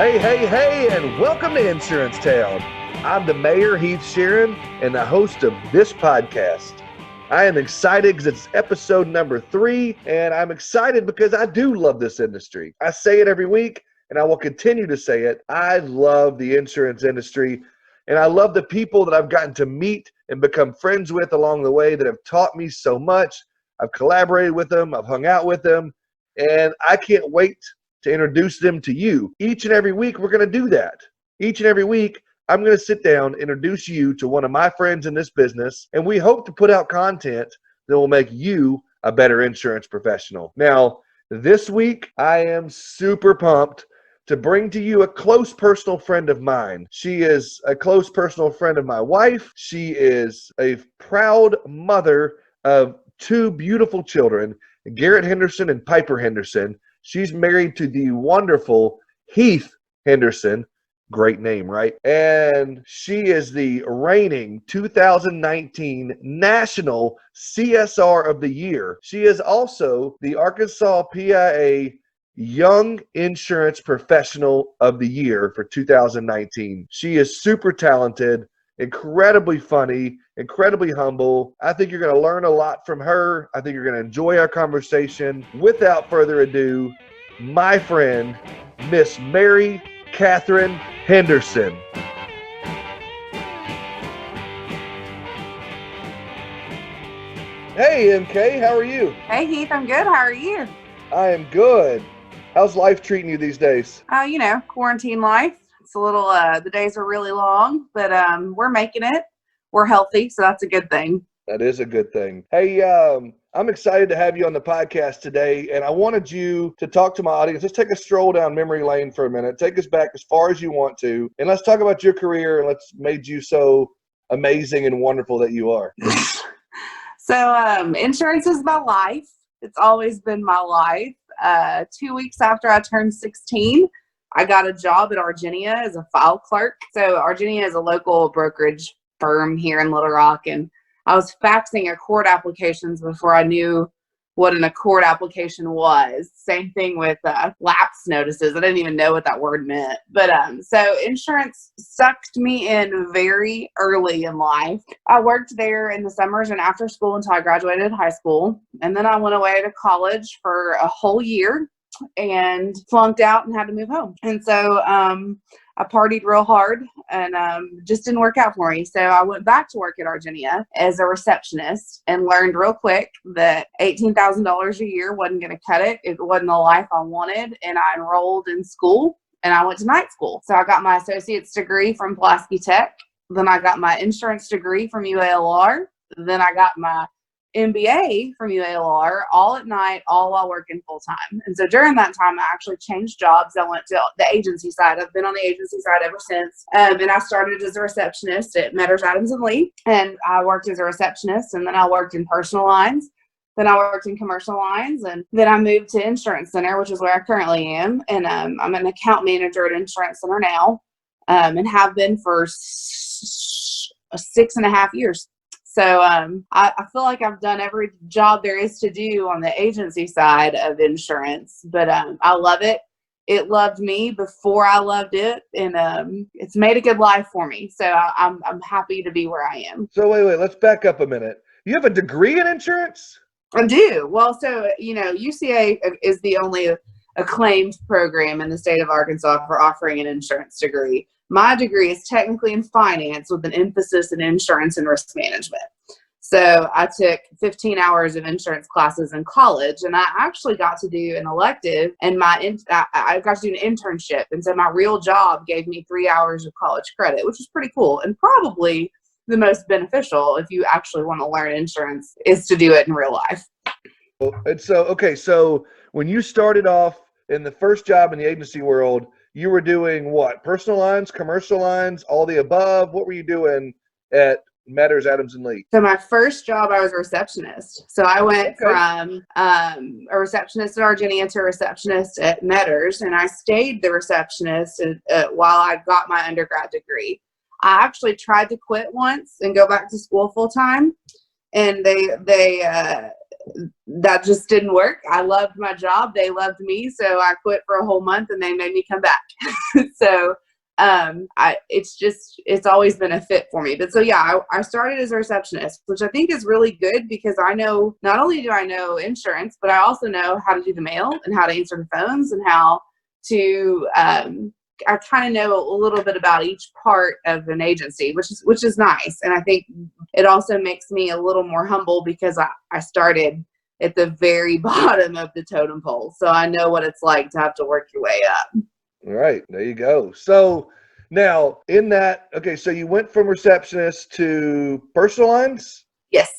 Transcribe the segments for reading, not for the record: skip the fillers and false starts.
Hey, and welcome to Insurance Town. I'm the mayor, Heath Sheeran, and the host of this podcast. I am excited because it's episode number 3, and I'm excited because I do love this industry. I say it every week, and I will continue to say it. I love the insurance industry, and I love the people that I've gotten to meet and become friends with along the way that have taught me so much. I've collaborated with them, I've hung out with them, and I can't wait to introduce them to you. Each and every week, we're going to do that. Each and every week, I'm going to sit down, introduce you to one of my friends in this business, and we hope to put out content that will make you a better insurance professional. Now, this week, I am super pumped to bring to you a close personal friend of mine. She is a close personal friend of my wife. She is a proud mother of 2 beautiful children, Garrett Henderson and Piper Henderson. She's married to the wonderful Heath Henderson. Great name, right? And she is the reigning 2019 National CSR of the Year. She is also the Arkansas PIA Young Insurance Professional of the Year for 2019. She is super talented, incredibly funny, incredibly humble. I think you're going to learn a lot from her. I think you're going to enjoy our conversation. Without further ado, my friend, Miss Mary Katherine Henderson. Hey, MK, how are you? Hey, Heath, I'm good. How are you? I am good. How's life treating you these days? Quarantine life. It's a little, the days are really long, but we're making it. We're healthy, so that's a good thing. That is a good thing. Hey, I'm excited to have you on the podcast today, and I wanted you to talk to my audience. Let's take a stroll down memory lane for a minute. Take us back as far as you want to, and let's talk about your career and what's made you so amazing and wonderful that you are. So insurance is my life. It's always been my life. 2 weeks after I turned 16, I got a job at Argenia as a file clerk. So Argenia is a local brokerage firm here in Little Rock, and I was faxing accord applications before I knew what an accord application was. Same thing with lapse notices. I didn't even know what that word meant. But so insurance sucked me in very early in life. I worked there in the summers and after school until I graduated high school. And then I went away to college for a whole year and flunked out and had to move home. And so I partied real hard and just didn't work out for me. So I went back to work at Argenia as a receptionist and learned real quick that $18,000 a year wasn't going to cut it. It wasn't the life I wanted. And I enrolled in school and I went to night school. So I got my associate's degree from Pulaski Tech. Then I got my insurance degree from UALR. Then I got my MBA from UALR, all at night, all while working full time. And so during that time, I actually changed jobs. I went to the agency side. I've been on the agency side ever since. And I started as a receptionist at Metters, Adams & Lee. And I worked as a receptionist, and then I worked in personal lines. Then I worked in commercial lines, and then I moved to Insurance Center, which is where I currently am. And I'm an account manager at Insurance Center now, and have been for 6.5 years. So I feel like I've done every job there is to do on the agency side of insurance, but I love it. It loved me before I loved it, and it's made a good life for me. So I'm happy to be where I am. So wait, let's back up a minute. You have a degree in insurance? I do. Well, so, UCA is the only acclaimed program in the state of Arkansas for offering an insurance degree. My degree is technically in finance with an emphasis in insurance and risk management. So I took 15 hours of insurance classes in college, and I actually got to do an elective, and I got to do an internship. And so my real job gave me 3 hours of college credit, which was pretty cool and probably the most beneficial if you actually want to learn insurance is to do it in real life. And so when you started off in the first job in the agency world, you were doing what? Personal lines, commercial lines, all the above? What were you doing at Metters, Adams & Lee? So my first job, I was a receptionist. So I went from a receptionist at Argenia to a receptionist at Metters, and I stayed the receptionist while I got my undergrad degree. I actually tried to quit once and go back to school full time, and they that just didn't work. I loved my job. They loved me. So I quit for a whole month and they made me come back. So it's always been a fit for me. But so, yeah, I started as a receptionist, which I think is really good because I know, not only do I know insurance, but I also know how to do the mail and how to answer the phones and how to, I kind of know a little bit about each part of an agency, which is nice. And I think it also makes me a little more humble because I started at the very bottom of the totem pole. So I know what it's like to have to work your way up. All right, there you go. So now in that, okay, so you went from receptionist to personal lines? Yes.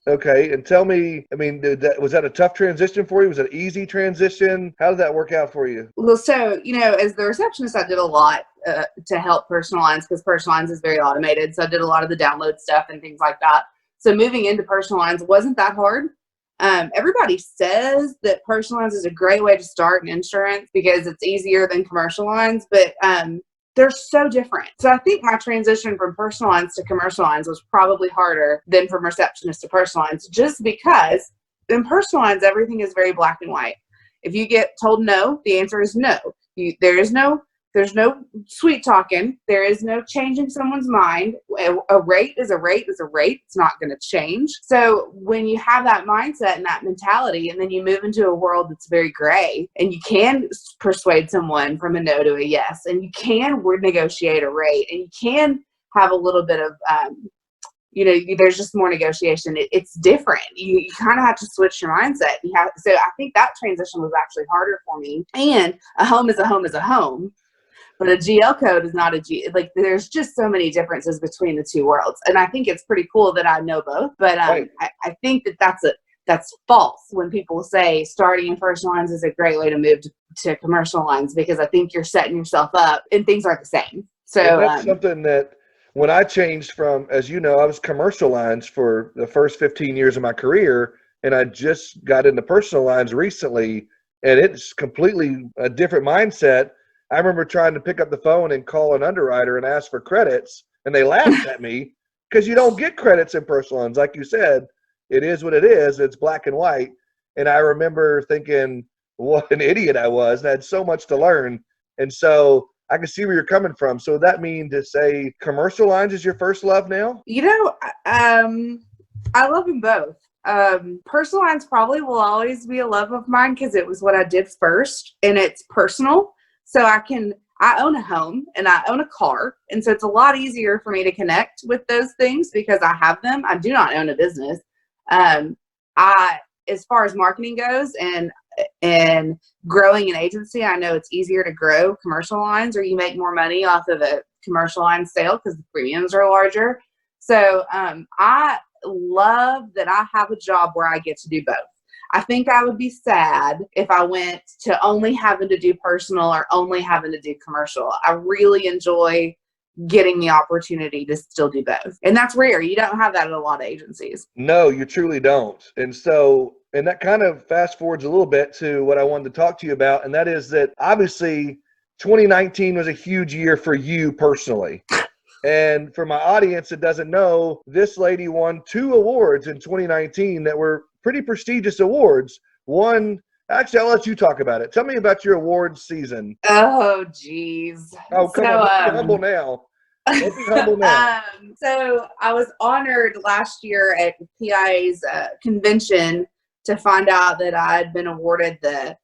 Okay, and tell me, I mean, was that a tough transition for you? Was it an easy transition? How did that work out for you? Well, so, as the receptionist, I did a lot to help personal lines because personal lines is very automated. So I did a lot of the download stuff and things like that. So moving into personal lines wasn't that hard. Everybody says that personal lines is a great way to start in insurance because it's easier than commercial lines, but they're so different. So I think my transition from personal lines to commercial lines was probably harder than from receptionist to personal lines, just because in personal lines, everything is very black and white. If you get told no, the answer is no. There's no sweet talking. There is no changing someone's mind. A rate is a rate is a rate. It's not going to change. So when you have that mindset and that mentality, and then you move into a world that's very gray, and you can persuade someone from a no to a yes, and you can negotiate a rate, and you can have a little bit of, there's just more negotiation. It's different. You kind of have to switch your mindset. So I think that transition was actually harder for me. And a home is a home is a home. But a GL code is not a G. Like, there's just so many differences between the two worlds. And I think it's pretty cool that I know both. But Right. I think that's false when people say starting in personal lines is a great way to move to commercial lines, because I think you're setting yourself up and things aren't the same. So And that's something that when I changed from, as you know, I was commercial lines for the first 15 years of my career, and I just got into personal lines recently, and it's completely a different mindset. I remember trying to pick up the phone and call an underwriter and ask for credits, and they laughed at me because you don't get credits in personal lines. Like you said, it is what it is. It's black and white. And I remember thinking what an idiot I was, and I had so much to learn. And so I can see where you're coming from. So would that mean to say commercial lines is your first love now? I love them both. Personal lines probably will always be a love of mine because it was what I did first, and it's personal. So I own a home and I own a car. And so it's a lot easier for me to connect with those things because I have them. I do not own a business. As far as marketing goes and growing an agency, I know it's easier to grow commercial lines, or you make more money off of a commercial line sale because the premiums are larger. So I love that I have a job where I get to do both. I think I would be sad if I went to only having to do personal or only having to do commercial. I really enjoy getting the opportunity to still do both. And that's rare. You don't have that in a lot of agencies. No, you truly don't. And so, and that kind of fast forwards a little bit to what I wanted to talk to you about. And that is that obviously 2019 was a huge year for you personally. And for my audience that doesn't know, this lady won 2 awards in 2019 that were pretty prestigious awards. One, actually, I'll let you talk about it. Tell me about your awards season. Oh, geez. Oh, come on. Don't be humble now. Don't be humble now. So I was honored last year at PIA's convention to find out that I had been awarded the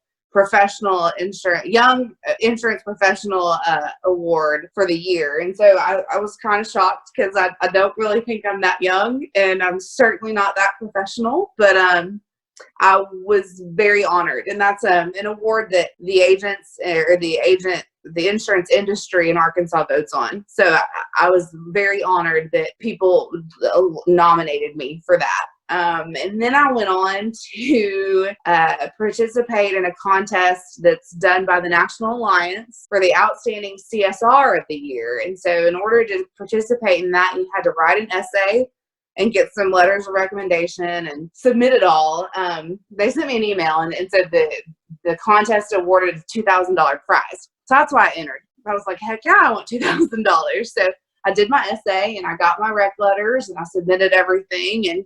Young Insurance Professional Award for the year. And so I was kind of shocked because I don't really think I'm that young, and I'm certainly not that professional, but I was very honored. And that's an award that the insurance industry in Arkansas votes on. So I was very honored that people nominated me for that. And then I went on to participate in a contest that's done by the National Alliance for the Outstanding CSR of the Year. And so in order to participate in that, you had to write an essay and get some letters of recommendation and submit it all. They sent me an email and said the contest awarded a $2,000 prize. So that's why I entered. I was like, heck yeah, I want $2,000. So I did my essay and I got my rec letters and I submitted everything, and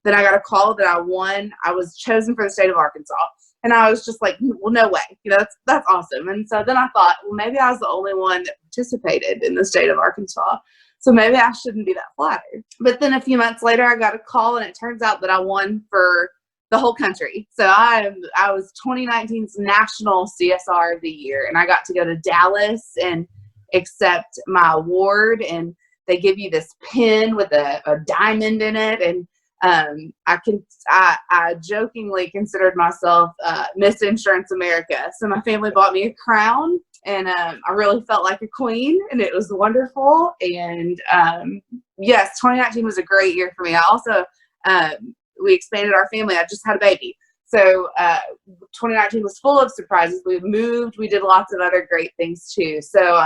Then I got a call that I won. I was chosen for the state of Arkansas. And I was just like, well, no way. That's awesome. And so then I thought, well, maybe I was the only one that participated in the state of Arkansas. So maybe I shouldn't be that flattered. But then a few months later, I got a call, and it turns out that I won for the whole country. So I was 2019's National CSR of the Year, and I got to go to Dallas and accept my award. And they give you this pin with a diamond in it, and I jokingly considered myself Miss Insurance America. So my family bought me a crown, and I really felt like a queen, and it was wonderful. And yes, 2019 was a great year for me. I also we expanded our family. I just had a baby. So 2019 was full of surprises. We moved. We did lots of other great things too. So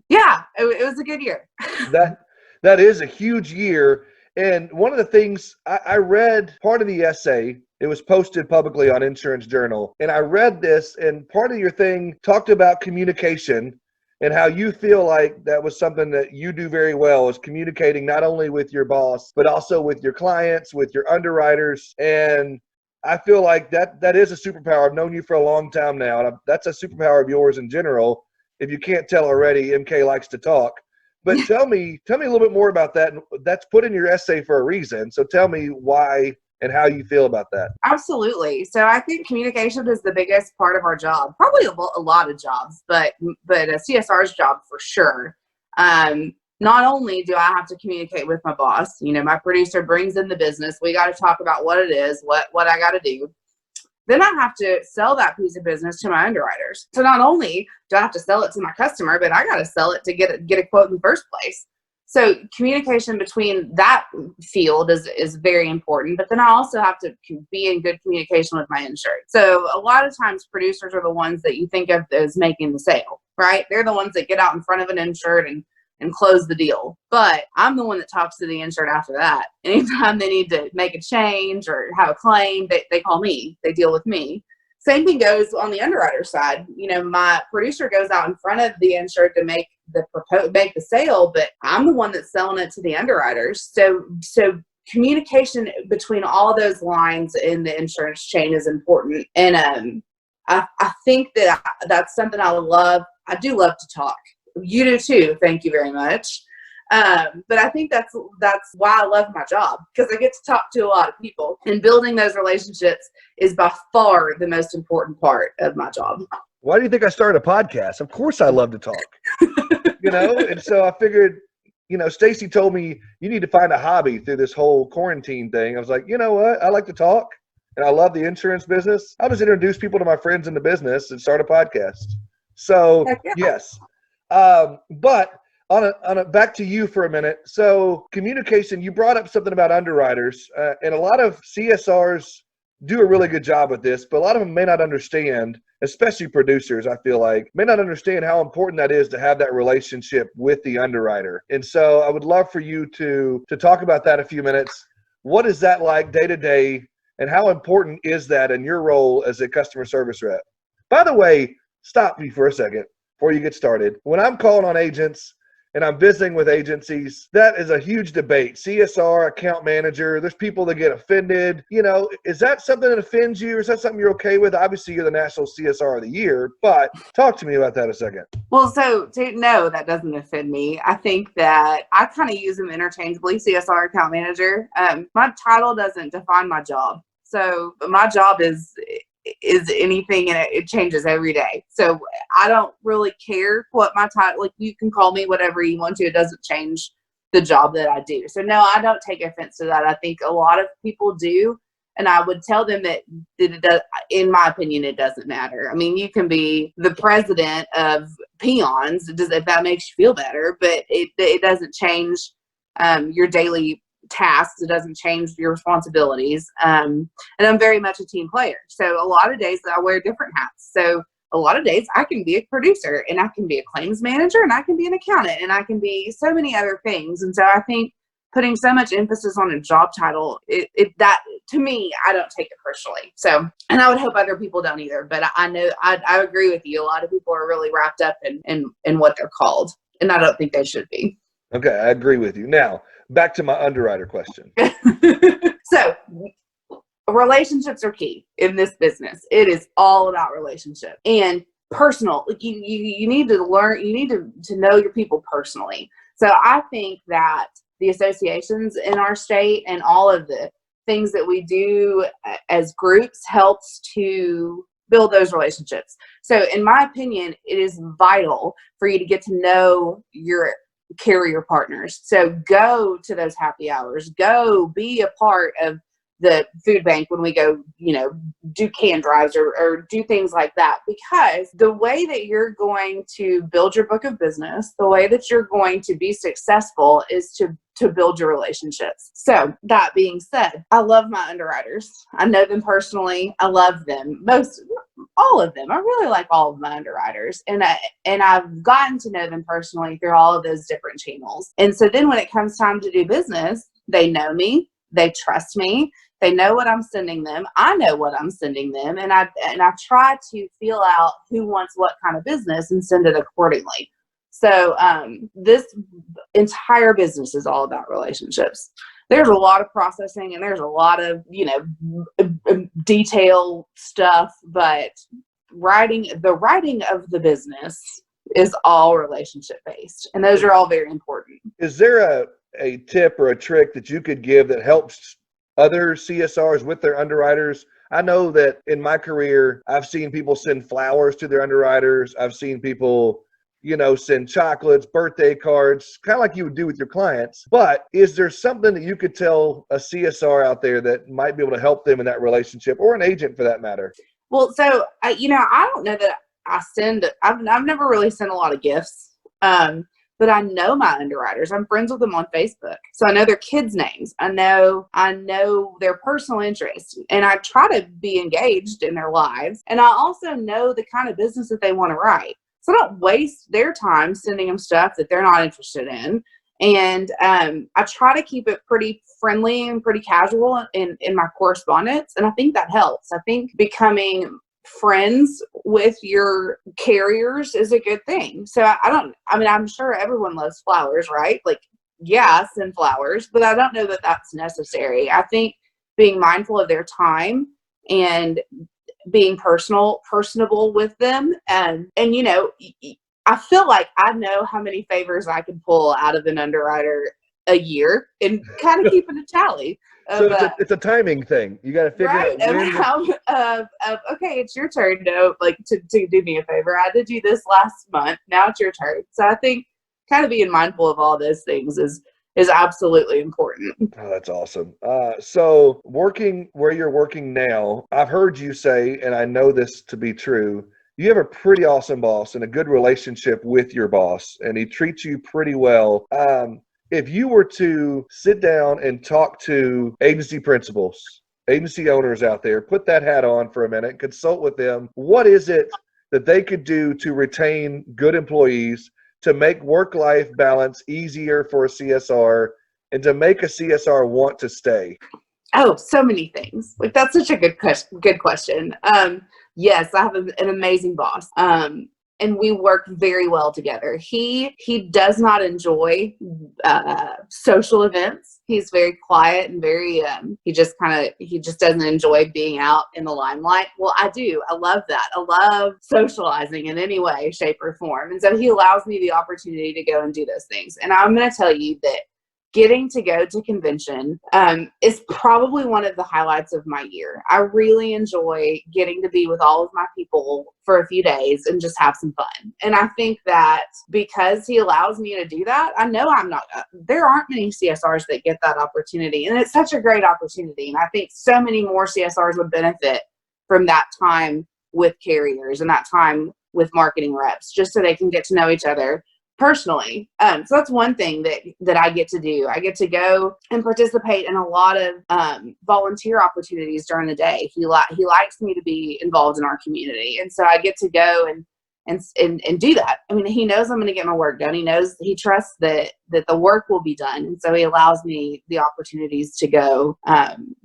yeah, it was a good year. That is a huge year. And one of the things I read, part of the essay, it was posted publicly on Insurance Journal. And I read this, and part of your thing talked about communication and how you feel like that was something that you do very well, is communicating not only with your boss, but also with your clients, with your underwriters. And I feel like that is a superpower. I've known you for a long time now, and that's a superpower of yours in general. If you can't tell already, MK likes to talk. But tell me a little bit more about that. That's put in your essay for a reason. So tell me why and how you feel about that. Absolutely. So I think communication is the biggest part of our job, probably a lot of jobs, but a CSR's job for sure. Not only do I have to communicate with my boss, my producer brings in the business. We got to talk about what it is, what I got to do. Then I have to sell that piece of business to my underwriters. So not only do I have to sell it to my customer, but I got to sell it to get a quote in the first place. So communication between that field is very important. But then I also have to be in good communication with my insured. So a lot of times producers are the ones that you think of as making the sale, right? They're the ones that get out in front of an insured and close the deal. But I'm the one that talks to the insured after that. Anytime they need to make a change or have a claim, they call me. They deal with me. Same thing goes on the underwriter side. My producer goes out in front of the insured to make the sale, but I'm the one that's selling it to the underwriters. So communication between all of those lines in the insurance chain is important. And I think that's something I love. I do love to talk. You do too. Thank you very much. But I think that's why I love my job, because I get to talk to a lot of people, and building those relationships is by far the most important part of my job. Why do you think I started a podcast? Of course I love to talk, and so I figured, Stacy told me you need to find a hobby through this whole quarantine thing. I was like, you know what? I like to talk, and I love the insurance business. I'll just introduce people to my friends in the business and start a podcast. So yes. But on a back to you for a minute. So communication, you brought up something about underwriters, and a lot of CSRs do a really good job with this, but a lot of them may not understand, especially producers, I feel like, may not understand how important that is to have that relationship with the underwriter. And so I would love for you to talk about that a few minutes. What is that like day to day, and how important is that in your role as a customer service rep? By the way, stop me for a second before you get started. When I'm calling on agents and I'm visiting with agencies, that is a huge debate. CSR, account manager, there's people that get offended. Is that something that offends you, or is that something you're okay with? Obviously, you're the National CSR of the Year, but talk to me about that a second. Well, so no, that doesn't offend me. I think that I kind of use them interchangeably, CSR, account manager. My title doesn't define my job. So my job is anything, and it changes every day. So I don't really care what my title, like, you can call me whatever you want to. It doesn't change the job that I do. So no, I don't take offense to that. I think a lot of people do. And I would tell them that it does, in my opinion, it doesn't matter. I mean, you can be the president of peons, if that makes you feel better, but it doesn't change your daily tasks. It doesn't change your responsibilities. And I'm very much a team player. So a lot of days I wear different hats. So a lot of days I can be a producer, and I can be a claims manager, and I can be an accountant, and I can be so many other things. And so I think putting so much emphasis on a job title, that to me, I don't take it personally. So, and I would hope other people don't either, but I know I agree with you. A lot of people are really wrapped up in what they're called, and I don't think they should be. Okay, I agree with you. Now, back to my underwriter question. So relationships are key in this business. It is all about relationship and personal. Like you need to learn, you need to know your people personally. So I think that the associations in our state and all of the things that we do as groups helps to build those relationships. So in my opinion, it is vital for you to get to know your carrier partners. So go to those happy hours, go be a part of the food bank when we go, do can drives or do things like that, because the way that you're going to build your book of business, the way that you're going to be successful is to build your relationships. So that being said, I love my underwriters. I know them personally. I love them. All of them. I really like all of my underwriters, and I've gotten to know them personally through all of those different channels. And so then when it comes time to do business, they know me, they trust me, they know what I'm sending them, I know what I'm sending them, and I try to feel out who wants what kind of business and send it accordingly. So this entire business is all about relationships. There's a lot of processing and there's a lot of, detail stuff, but the writing of the business is all relationship based. And those are all very important. Is there a tip or a trick that you could give that helps other CSRs with their underwriters? I know that in my career, I've seen people send flowers to their underwriters. I've seen people send chocolates, birthday cards, kind of like you would do with your clients. But is there something that you could tell a CSR out there that might be able to help them in that relationship, or an agent for that matter? Well, so, I don't know that I've never really sent a lot of gifts. But I know my underwriters. I'm friends with them on Facebook. So I know their kids' names. I know their personal interests. And I try to be engaged in their lives. And I also know the kind of business that they want to write. So I don't waste their time sending them stuff that they're not interested in. And I try to keep it pretty friendly and pretty casual in my correspondence. And I think that helps. I think becoming friends with your carriers is a good thing. So I'm sure everyone loves flowers, right? Like, yeah, send flowers, but I don't know that that's necessary. I think being mindful of their time and being personable with them. And I feel like I know how many favors I can pull out of an underwriter a year and kind of keeping a tally. So it's a timing thing. You got to figure out okay, it's your turn to do me a favor. I did you this last month. Now it's your turn. So I think kind of being mindful of all those things is absolutely important. Oh, that's awesome. So working where you're working now, I've heard you say, and I know this to be true, you have a pretty awesome boss and a good relationship with your boss, and he treats you pretty well. If you were to sit down and talk to agency principals, agency owners out there, put that hat on for a minute, consult with them, what is it that they could do to retain good employees, to make work-life balance easier for a CSR, and to make a CSR want to stay? Oh, so many things. Like, that's such a good question. Yes, I have an amazing boss. And we work very well together. He does not enjoy social events. He's very quiet and very he just doesn't enjoy being out in the limelight. Well, I do. I love that. I love socializing in any way, shape, or form. And so he allows me the opportunity to go and do those things. And I'm going to tell you that getting to go to convention is probably one of the highlights of my year. I really enjoy getting to be with all of my people for a few days and just have some fun. And I think that because he allows me to do that, I know there aren't many CSRs that get that opportunity. And it's such a great opportunity. And I think so many more CSRs would benefit from that time with carriers and that time with marketing reps, just so they can get to know each other personally. So that's one thing that I get to do. I get to go and participate in a lot of volunteer opportunities during the day. He likes me to be involved in our community. And so I get to go and do that. I mean, he knows I'm going to get my work done. He trusts that the work will be done. And so he allows me the opportunities to go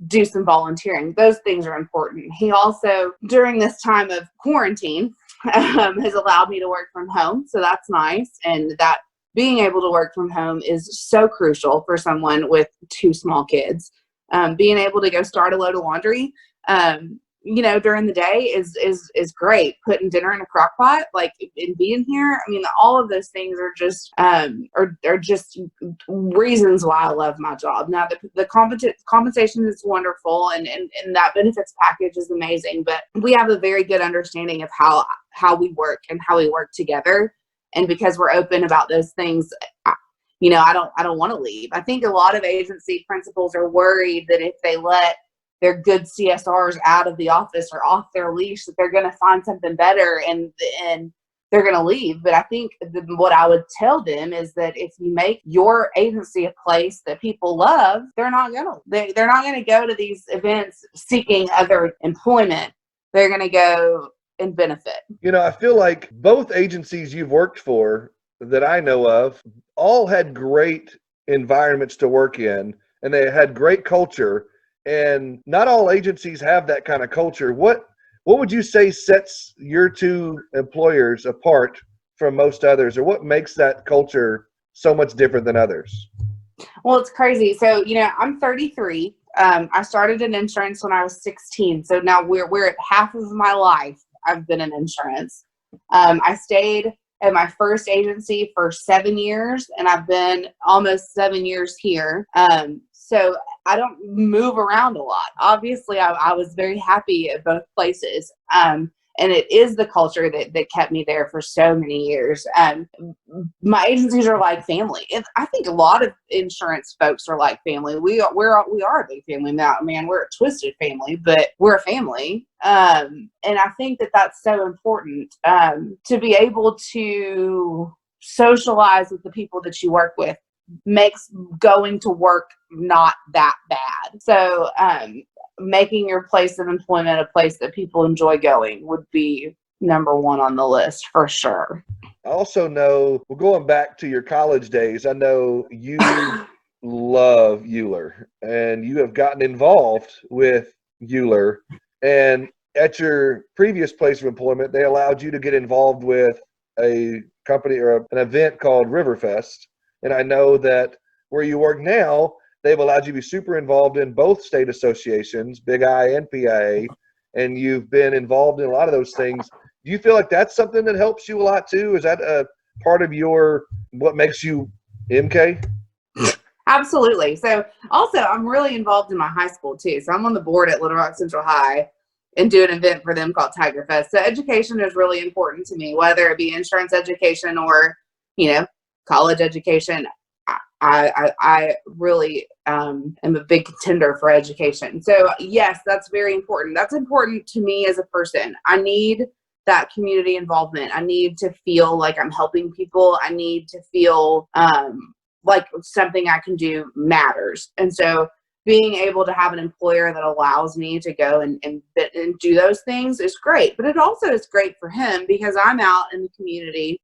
do some volunteering. Those things are important. He also, during this time of quarantine, has allowed me to work from home. So that's nice. And that being able to work from home is so crucial for someone with 2 small kids. Being able to go start a load of laundry, during the day is great. Putting dinner in a crock pot, like, and being here. I mean, all of those things are just are just reasons why I love my job. Now, the compensation is wonderful, and that benefits package is amazing. But we have a very good understanding of how we work and how we work together. And because we're open about those things, I don't want to leave. I think a lot of agency principals are worried that if they let their good CSRs out of the office or off their leash, that they're going to find something better and they're going to leave. But I think what I would tell them is that if you make your agency a place that people love, they're not going to go to these events seeking other employment. They're going to go and benefit. I feel like both agencies you've worked for that I know of all had great environments to work in, and they had great culture. And not all agencies have that kind of culture. What would you say sets your 2 employers apart from most others, or what makes that culture so much different than others? Well, it's crazy. So, I'm 33. I started in insurance when I was 16. So now we're at half of my life I've been in insurance. I stayed at my first agency for 7 years, and I've been almost 7 years here. So I don't move around a lot. Obviously, I was very happy at both places. And it is the culture that kept me there for so many years. My agencies are like family. I think a lot of insurance folks are like family. We are a big family now. Man, we're a twisted family, but we're a family. And I think that's so important, to be able to socialize with the people that you work with makes going to work not that bad. So, making your place of employment a place that people enjoy going would be number 1 on the list for sure. I also know, going back to your college days, I know you love youre, and you have gotten involved with youre. And at your previous place of employment, they allowed you to get involved with a company or an event called Riverfest. And I know that where you work now, they've allowed you to be super involved in both state associations, Big I and PIA, and you've been involved in a lot of those things. Do you feel like that's something that helps you a lot too? Is that a part of what makes you MK? Absolutely. So also, I'm really involved in my high school too. So I'm on the board at Little Rock Central High and do an event for them called Tiger Fest. So education is really important to me, whether it be insurance education or, college education. I really am a big contender for education. So yes, that's very important. That's important to me as a person. I need that community involvement. I need to feel like I'm helping people. I need to feel like something I can do matters. And so being able to have an employer that allows me to go and do those things is great. But it also is great for him because I'm out in the community,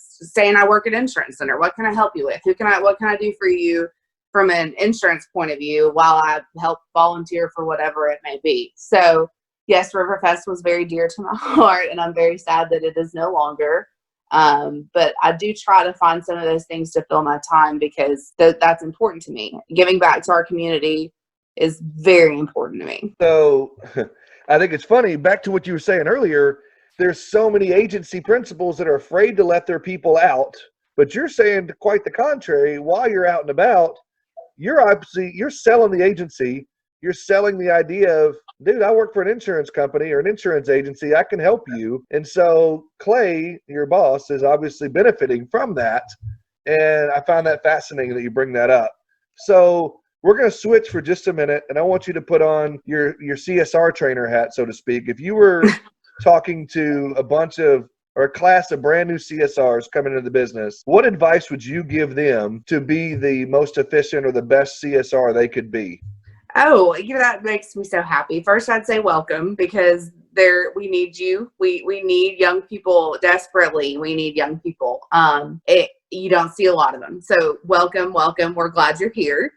saying I work at Insurance Center. What can I help you with? What can I do for you from an insurance point of view while I help volunteer for whatever it may be? So yes, Riverfest was very dear to my heart, and I'm very sad that it is no longer. But I do try to find some of those things to fill my time because that's important to me. Giving back to our community is very important to me. So I think it's funny, back to what you were saying earlier, there's so many agency principals that are afraid to let their people out, but you're saying quite the contrary. While you're out and about, you're selling the agency. You're selling the idea of, dude, I work for an insurance company or an insurance agency. I can help you. And so Clay, your boss, is obviously benefiting from that. And I find that fascinating that you bring that up. So we're going to switch for just a minute, and I want you to put on your CSR trainer hat, so to speak. If you were talking to a class of brand new CSRs coming into the business, what advice would you give them to be the most efficient or the best CSR they could be? Oh, that makes me so happy. First, I'd say welcome, because we need you. We need young people desperately. We need young people. You don't see a lot of them. So welcome. We're glad you're here.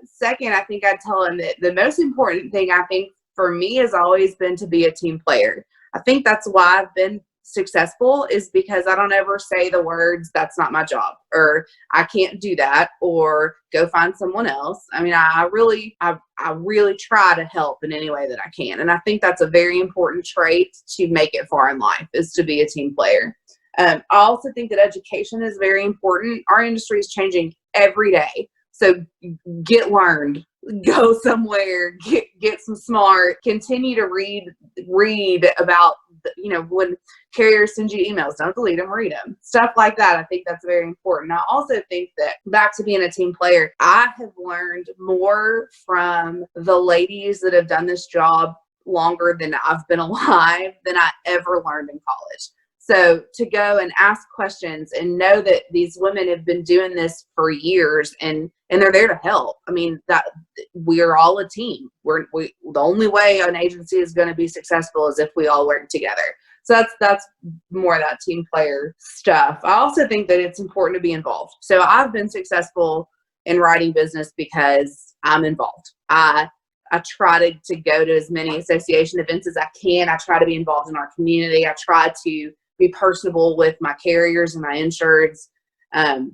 Second, I think I'd tell them that the most important thing, I think, for me has always been to be a team player. I think that's why I've been successful is because I don't ever say the words, that's not my job, or I can't do that, or go find someone else. I mean, I really try to help in any way that I can. And I think that's a very important trait to make it far in life, is to be a team player. I also think that education is very important. Our industry is changing every day. So get learned, go somewhere, get some smart, continue to read about, when carriers send you emails, don't delete them, read them, stuff like that. I think that's very important. I also think that, back to being a team player, I have learned more from the ladies that have done this job longer than I've been alive than I ever learned in college. So to go and ask questions and know that these women have been doing this for years and they're there to help. I mean, that we're all a team. The only way an agency is going to be successful is if we all work together. So that's more of that team player stuff. I also think that it's important to be involved. So I've been successful in writing business because I'm involved. I try to go to as many association events as I can. I try to be involved in our community. I try to be personable with my carriers and my insureds,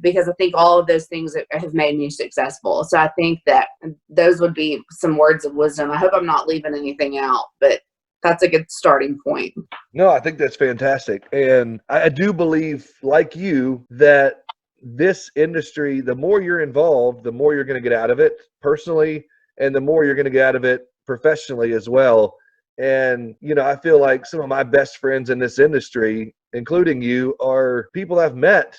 because I think all of those things have made me successful. So I think that those would be some words of wisdom. I hope I'm not leaving anything out, but that's a good starting point. No, I think that's fantastic. And I do believe, like you, that this industry, the more you're involved, the more you're going to get out of it personally, and the more you're going to get out of it professionally as well. And, I feel like some of my best friends in this industry, including you, are people I've met,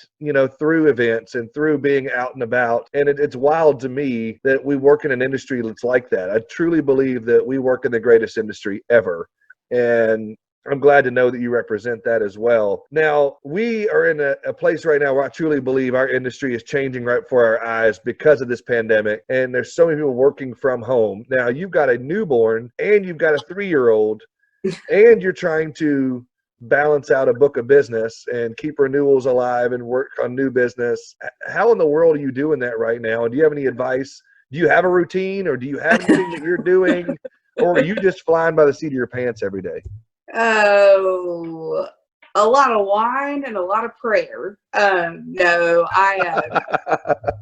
through events and through being out and about. And it's wild to me that we work in an industry that's like that. I truly believe that we work in the greatest industry ever. And I'm glad to know that you represent that as well. Now, we are in a place right now where I truly believe our industry is changing right before our eyes because of this pandemic. And there's so many people working from home. Now, you've got a newborn and you've got a 3-year-old and you're trying to balance out a book of business and keep renewals alive and work on new business. How in the world are you doing that right now? And do you have any advice? Do you have a routine, or do you have anything that you're doing, or are you just flying by the seat of your pants every day? Oh, a lot of wine and a lot of prayer. No, I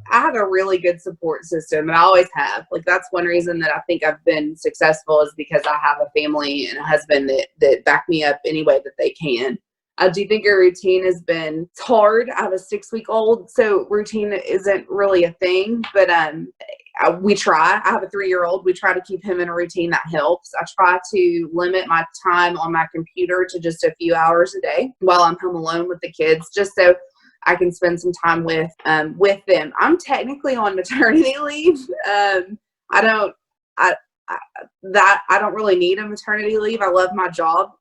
have a really good support system, and I always have. Like, that's one reason that I think I've been successful, is because I have a family and a husband that back me up any way that they can. I do think your routine has been, it's hard. I have a 6-week-old, so routine isn't really a thing, but we try. I have a 3-year-old. We try to keep him in a routine that helps. I try to limit my time on my computer to just a few hours a day while I'm home alone with the kids, just so I can spend some time with them. I'm technically on maternity leave. I don't really need a maternity leave. I love my job.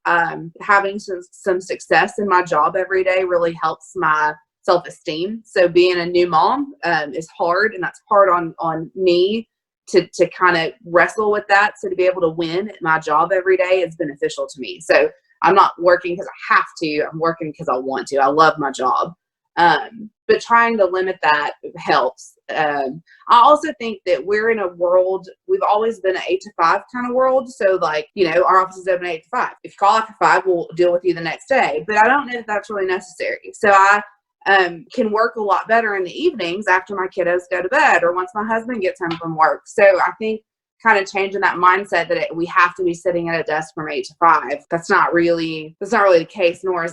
Having some success in my job every day really helps my self-esteem. So being a new mom is hard, and that's hard on me to kind of wrestle with that. So to be able to win at my job every day is beneficial to me. So I'm not working because I have to. I'm working because I want to. I love my job. But trying to limit that helps. I also think that we're in a world, we've always been an 8 to 5 kind of world. So like, our office is open 8 to 5. If you call after 5, we'll deal with you the next day. But I don't know if that's really necessary. So I can work a lot better in the evenings after my kiddos go to bed, or once my husband gets home from work. So I think kind of changing that mindset that we have to be sitting at a desk from 8 to 5. That's not really the case, nor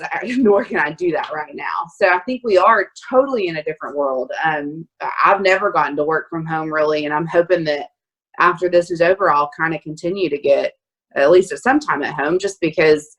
can I do that right now. So I think we are totally in a different world. I've never gotten to work from home really, and I'm hoping that after this is over, I'll kind of continue to get at least some time at home, just because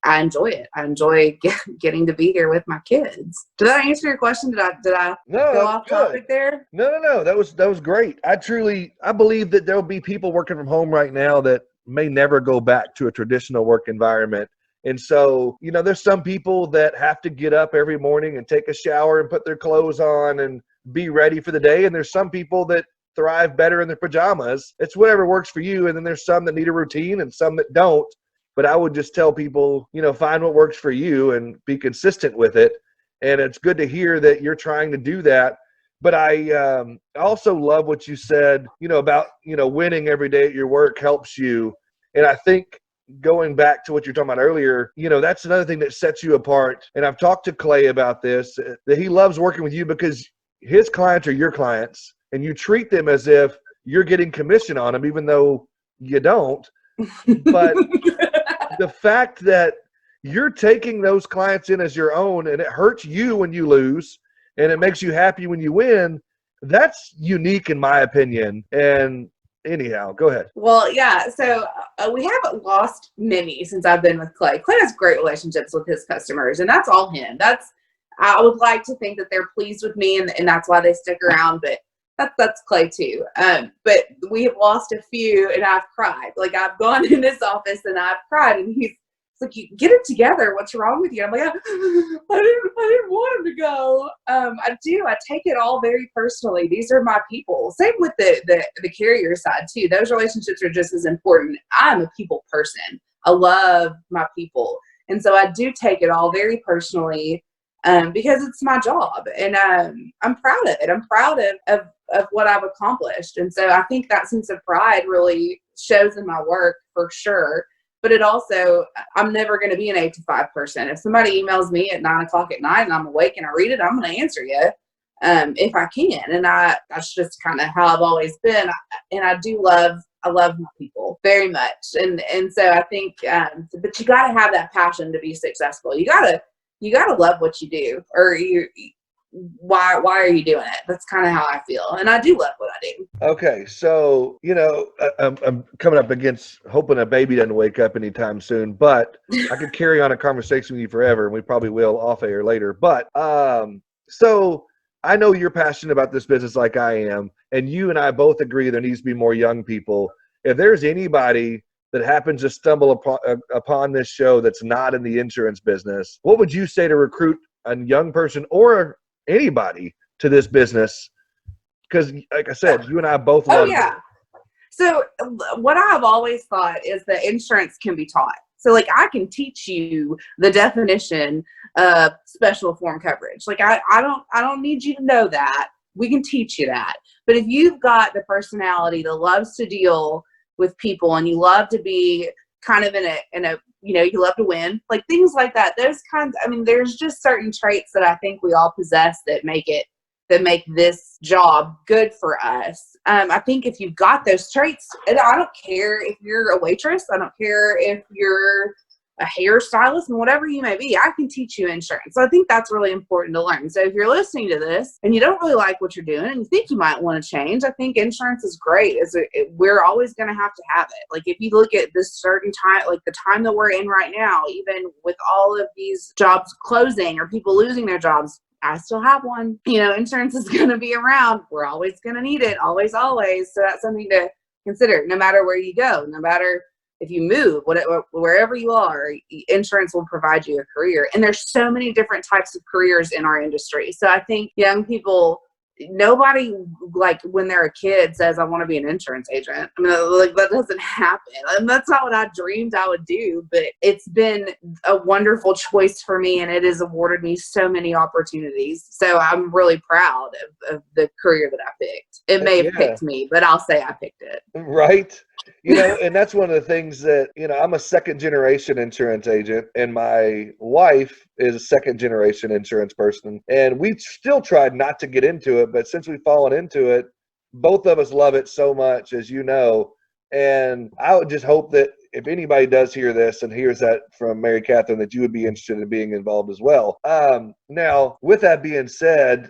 I enjoy it. I enjoy getting to be here with my kids. Did that answer your question? Did I go off topic there? No. That was great. I believe that there'll be people working from home right now that may never go back to a traditional work environment. And so, there's some people that have to get up every morning and take a shower and put their clothes on and be ready for the day. And there's some people that thrive better in their pajamas. It's whatever works for you. And then there's some that need a routine and some that don't. But I would just tell people, find what works for you and be consistent with it. And it's good to hear that you're trying to do that. But I also love what you said, about, winning every day at your work helps you. And I think going back to what you're talking about earlier, that's another thing that sets you apart. And I've talked to Clay about this, that he loves working with you because his clients are your clients and you treat them as if you're getting commission on them, even though you don't. But the fact that you're taking those clients in as your own, and it hurts you when you lose and it makes you happy when you win, that's unique in my opinion. And anyhow, go ahead. Well, yeah. So we haven't lost many since I've been with Clay. Clay has great relationships with his customers, and that's all him. I would like to think that they're pleased with me, and that's why they stick around. But that's Clay too. But we have lost a few, and I've cried. Like, I've gone in his office and I've cried, and he's like, "You get it together. What's wrong with you?" I'm like, I didn't want him to go. I do. I take it all very personally. These are my people. Same with the carrier side too. Those relationships are just as important. I'm a people person. I love my people, and so I do take it all very personally. Because it's my job, and I'm proud of it. I'm proud of what I've accomplished, and so I think that sense of pride really shows in my work for sure. But it also, I'm never going to be an 8 to 5 person. If somebody emails me at 9 o'clock at night and I'm awake and I read it, I'm going to answer you if I can. And that's just kind of how I've always been. And I love my people very much. And so I think, but you got to have that passion to be successful. You gotta love what you do, or why are you doing it? That's kind of how I feel, and I do love what I do. Okay, so I'm coming up against hoping a baby doesn't wake up anytime soon, but I could carry on a conversation with you forever, and we probably will off air later. But so I know you're passionate about this business like I am, and you and I both agree there needs to be more young people. If there's anybody that happens to stumble upon this show that's not in the insurance business, what would you say to recruit a young person or anybody to this business? Because like I said, you and I both love it. So what I've always thought is that insurance can be taught. So like, I can teach you the definition of special form coverage. Like, I don't need you to know that. We can teach you that. But if you've got the personality that loves to deal with people, and you love to be kind of in a you love to win, like things like that, there's just certain traits that I think we all possess that make this job good for us. I think if you've got those traits, and I don't care if you're a waitress, I don't care if you're a hairstylist, and whatever you may be, I can teach you insurance. So I think that's really important to learn. So if you're listening to this and you don't really like what you're doing and you think you might want to change, I think insurance is great. We're always going to have it. Like, if you look at this certain time, like the time that we're in right now, even with all of these jobs closing or people losing their jobs, I still have one. Insurance is going to be around. We're always going to need it. Always, always. So that's something to consider, no matter where you go, no matter if you move, wherever you are, insurance will provide you a career. And there's so many different types of careers in our industry. So I think young people, nobody, like when they're a kid, says, I want to be an insurance agent. I mean, like, that doesn't happen. And that's not what I dreamed I would do, but it's been a wonderful choice for me, and it has awarded me so many opportunities. So I'm really proud of the career that I picked. It may have picked me, but I'll say I picked it. Right. And that's one of the things that, I'm a second generation insurance agent, and my wife is a second generation insurance person. And we still tried not to get into it, but since we've fallen into it, both of us love it so much, as you know. And I would just hope that if anybody does hear this and hears that from Mary Katherine, that you would be interested in being involved as well. Now, with that being said,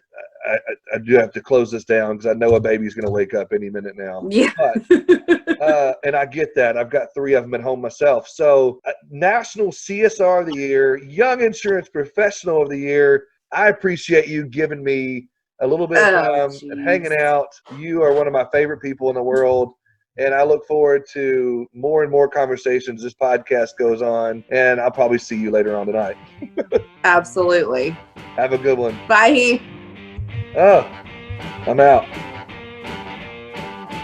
I do have to close this down because I know a baby's going to wake up any minute now. Yeah. But, and I get that. I've got 3 of them at home myself. So National CSR of the Year, Young Insurance Professional of the Year, I appreciate you giving me a little bit of time and hanging out. You are one of my favorite people in the world. And I look forward to more and more conversations as this podcast goes on. And I'll probably see you later on tonight. Absolutely. Have a good one. Bye. Oh, I'm out.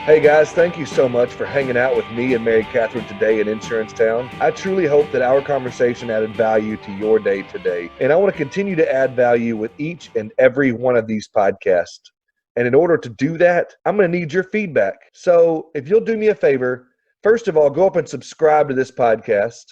Hey guys, thank you so much for hanging out with me and Mary Katherine today in Insurance Town. I truly hope that our conversation added value to your day today. And I want to continue to add value with each and every one of these podcasts. And in order to do that, I'm going to need your feedback. So if you'll do me a favor, First of all, go up and subscribe to this podcast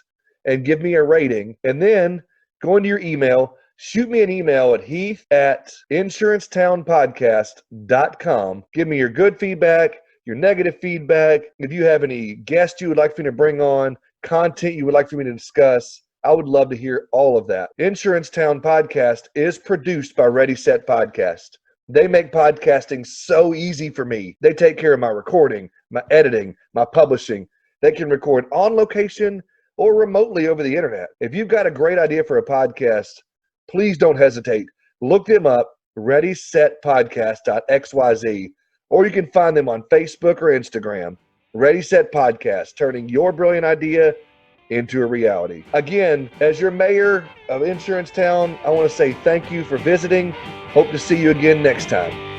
and give me a rating. And then go into your email, shoot me an email at heath@insurancetownpodcast.com. Give me your good feedback, your negative feedback. If you have any guests you would like for me to bring on, content you would like for me to discuss, I would love to hear all of that. Insurance Town Podcast is produced by Ready Set Podcast. They make podcasting so easy for me. They take care of my recording, my editing, my publishing. They can record on location or remotely over the internet. If you've got a great idea for a podcast, please don't hesitate. Look them up, readysetpodcast.xyz, or you can find them on Facebook or Instagram. Ready Set Podcast, turning your brilliant idea into a reality. Again, as your mayor of Insurance Town, I want to say thank you for visiting. Hope to see you again next time.